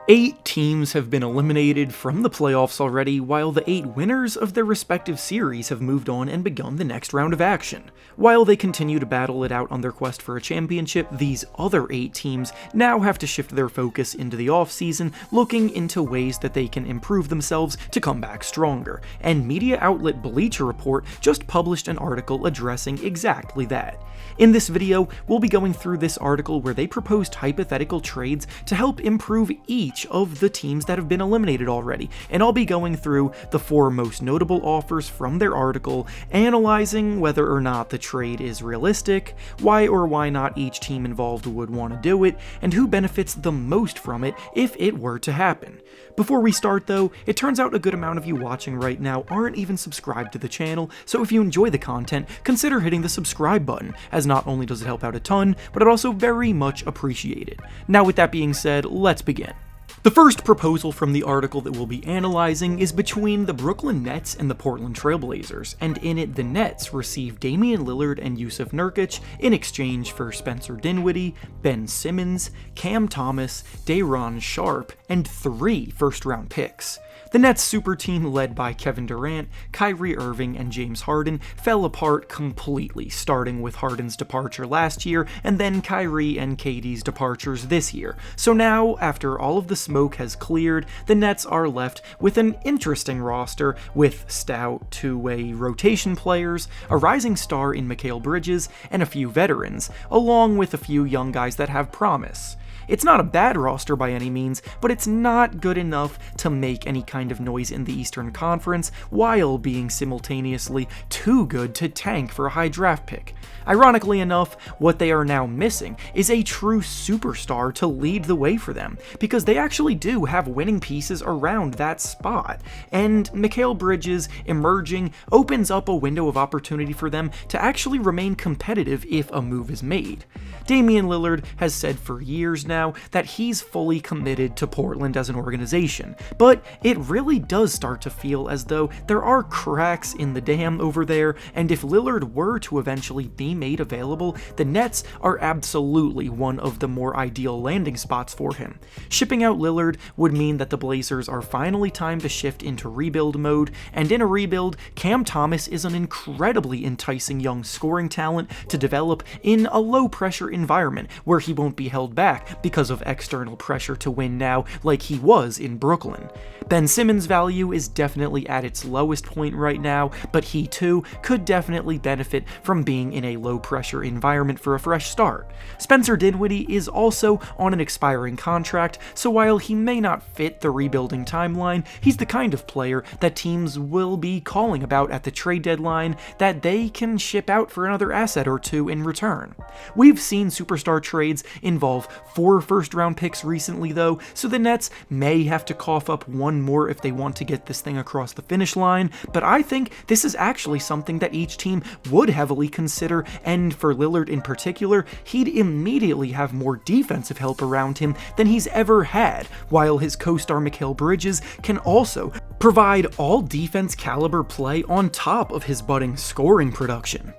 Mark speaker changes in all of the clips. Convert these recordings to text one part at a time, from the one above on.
Speaker 1: 8 teams have been eliminated from the playoffs already, while the 8 winners of their respective series have moved on and begun the next round of action. While they continue to battle it out on their quest for a championship, these other 8 teams now have to shift their focus into the offseason, looking into ways that they can improve themselves to come back stronger. And media outlet Bleacher Report just published an article addressing exactly that. In this video, we'll be going through this article where they proposed hypothetical trades to help improve each of the teams that have been eliminated already, and I'll be going through the 4 most notable offers from their article, analyzing whether or not the trade is realistic, why or why not each team involved would want to do it, and who benefits the most from it if it were to happen. Before we start though, it turns out a good amount of you watching right now aren't even subscribed to the channel, so if you enjoy the content, consider hitting the subscribe button, as not only does it help out a ton, but it also very much appreciated. Now with that being said, let's begin. The first proposal from the article that we'll be analyzing is between the Brooklyn Nets and the Portland Trail Blazers, and in it the Nets receive Damian Lillard and Jusuf Nurkic in exchange for Spencer Dinwiddie, Ben Simmons, Cam Thomas, Day'Ron Sharpe, and 3 first-round picks. The Nets super team led by Kevin Durant, Kyrie Irving, and James Harden fell apart completely, starting with Harden's departure last year and then Kyrie and KD's departures this year. So now, after all of the smoke has cleared, the Nets are left with an interesting roster with stout two-way rotation players, a rising star in Mikal Bridges, and a few veterans, along with a few young guys that have promise. It's not a bad roster by any means, but it's not good enough to make any kind of noise in the Eastern Conference, while being simultaneously too good to tank for a high draft pick. Ironically enough, what they are now missing is a true superstar to lead the way for them, because they actually do have winning pieces around that spot, and Mikal Bridges emerging opens up a window of opportunity for them to actually remain competitive if a move is made. Damian Lillard has said for years now that he's fully committed to Portland as an organization, but it really does start to feel as though there are cracks in the dam over there, and if Lillard were to eventually be made available, the Nets are absolutely one of the more ideal landing spots for him. Shipping out Lillard would mean that the Blazers are finally time to shift into rebuild mode, and in a rebuild, Cam Thomas is an incredibly enticing young scoring talent to develop in a low-pressure environment where he won't be held back because of external pressure to win now like he was in Brooklyn. Ben Simmons' value is definitely at its lowest point right now, but he too could definitely benefit from being in a low-pressure environment for a fresh start. Spencer Dinwiddie is also on an expiring contract, so while he may not fit the rebuilding timeline, he's the kind of player that teams will be calling about at the trade deadline that they can ship out for another asset or 2 in return. We've seen superstar trades involve 4 first-round picks recently though, so the Nets may have to cough up 1 more if they want to get this thing across the finish line, but I think this is actually something that each team would heavily consider, and for Lillard in particular, he'd immediately have more defensive help around him than he's ever had, while his co-star Mikal Bridges can also provide all defense caliber play on top of his budding scoring production.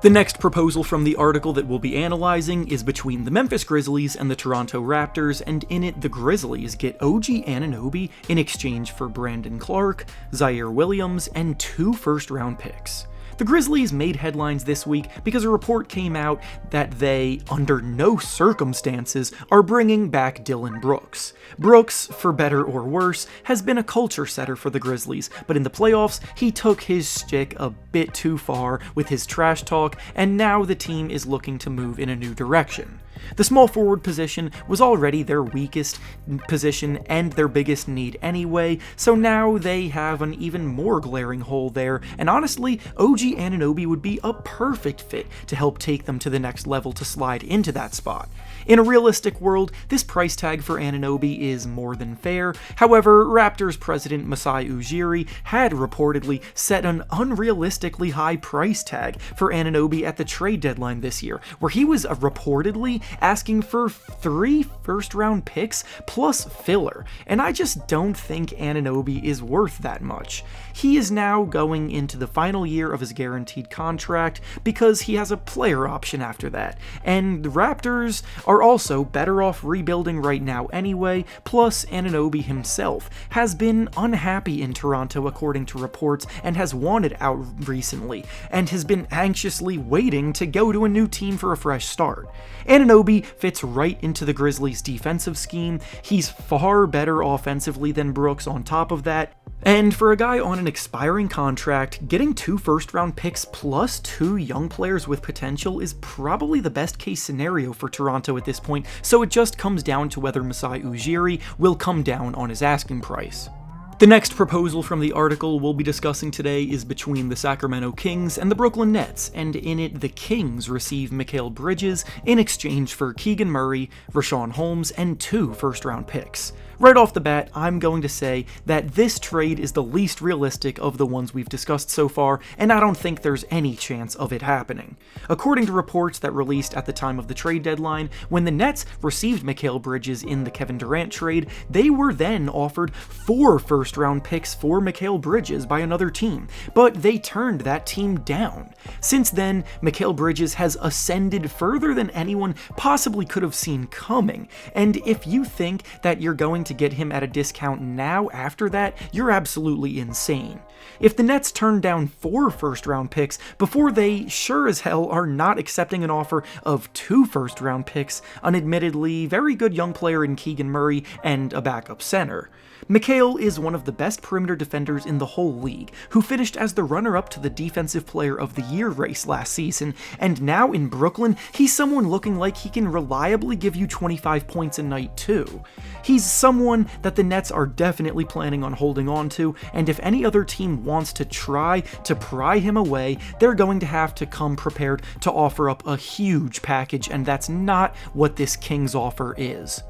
Speaker 1: The next proposal from the article that we'll be analyzing is between the Memphis Grizzlies and the Toronto Raptors, and in it the Grizzlies get OG Anunoby in exchange for Brandon Clark, Zaire Williams, and 2 first-round picks. The Grizzlies made headlines this week because a report came out that they, under no circumstances, are bringing back Dillon Brooks. Brooks, for better or worse, has been a culture setter for the Grizzlies, but in the playoffs, he took his shtick a bit too far with his trash talk, and now the team is looking to move in a new direction. The small forward position was already their weakest position and their biggest need anyway, so now they have an even more glaring hole there, and honestly, OG Anunoby would be a perfect fit to help take them to the next level to slide into that spot. In a realistic world, this price tag for Anunoby is more than fair. However, Raptors president Masai Ujiri had reportedly set an unrealistically high price tag for Anunoby at the trade deadline this year, where he was reportedly asking for 3 first-round picks plus filler, and I just don't think Anunoby is worth that much. He is now going into the final year of his guaranteed contract because he has a player option after that, and the Raptors are also better off rebuilding right now anyway, plus Anunoby himself has been unhappy in Toronto according to reports and has wanted out recently, and has been anxiously waiting to go to a new team for a fresh start. Anunoby fits right into the Grizzlies' defensive scheme, he's far better offensively than Brooks on top of that, and for a guy on an expiring contract, getting 2 first-round picks plus 2 young players with potential is probably the best case scenario for Toronto at this point, so it just comes down to whether Masai Ujiri will come down on his asking price. The next proposal from the article we'll be discussing today is between the Sacramento Kings and the Brooklyn Nets, and in it the Kings receive Mikal Bridges in exchange for Keegan Murray, Rashawn Holmes, and 2 first-round picks. Right off the bat, I'm going to say that this trade is the least realistic of the ones we've discussed so far, and I don't think there's any chance of it happening. According to reports that released at the time of the trade deadline, when the Nets received Mikal Bridges in the Kevin Durant trade, they were then offered 4 first-round picks for Mikal Bridges by another team, but they turned that team down. Since then, Mikal Bridges has ascended further than anyone possibly could have seen coming, and if you think that you're going to get him at a discount now after that, you're absolutely insane. If the Nets turn down 4 first-round picks before they sure as hell are not accepting an offer of 2 first-round picks, an admittedly very good young player in Keegan Murray, and a backup center. Mikal is one of the best perimeter defenders in the whole league, who finished as the runner-up to the Defensive Player of the Year race last season, and now in Brooklyn, he's someone looking like he can reliably give you 25 points a night too. He's someone that the Nets are definitely planning on holding on to, and if any other team wants to try to pry him away, they're going to have to come prepared to offer up a huge package, and that's not what this Kings offer is.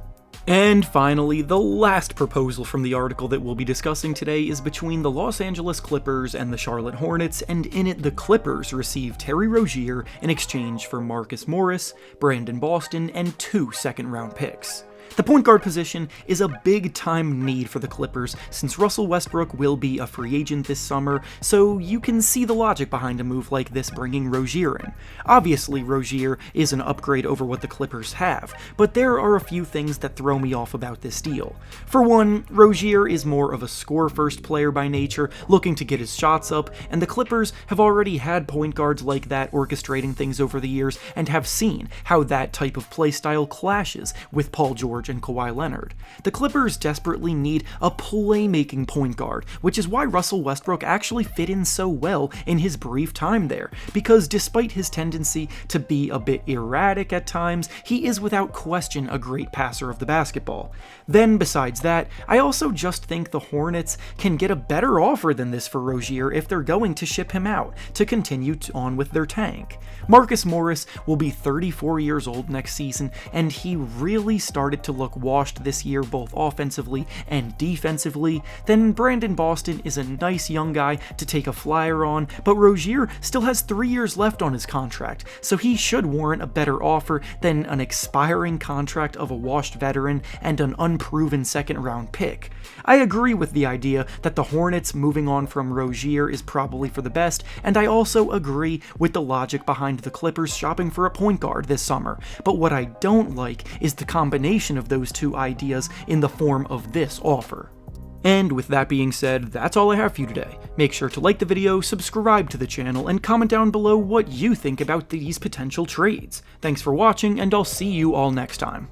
Speaker 1: And finally, the last proposal from the article that we'll be discussing today is between the Los Angeles Clippers and the Charlotte Hornets, and in it the Clippers receive Terry Rozier in exchange for Marcus Morris, Brandon Boston, and 2 second-round picks. The point guard position is a big-time need for the Clippers since Russell Westbrook will be a free agent this summer, so you can see the logic behind a move like this bringing Rozier in. Obviously, Rozier is an upgrade over what the Clippers have, but there are a few things that throw me off about this deal. For one, Rozier is more of a score-first player by nature, looking to get his shots up, and the Clippers have already had point guards like that orchestrating things over the years and have seen how that type of play style clashes with Paul George and Kawhi Leonard. The Clippers desperately need a playmaking point guard, which is why Russell Westbrook actually fit in so well in his brief time there, because despite his tendency to be a bit erratic at times, he is without question a great passer of the basketball. Then besides that, I also just think the Hornets can get a better offer than this for Rozier if they're going to ship him out to continue on with their tank. Marcus Morris will be 34 years old next season, and he really started to look washed this year both offensively and defensively. Then Brandon Boston is a nice young guy to take a flyer on, but Rozier still has 3 years left on his contract, so he should warrant a better offer than an expiring contract of a washed veteran and an unproven second-round pick. I agree with the idea that the Hornets moving on from Rozier is probably for the best, and I also agree with the logic behind the Clippers shopping for a point guard this summer, but what I don't like is the combination of those two ideas in the form of this offer. And with that being said, that's all I have for you today. Make sure to like the video, subscribe to the channel, and comment down below what you think about these potential trades. Thanks for watching, and I'll see you all next time.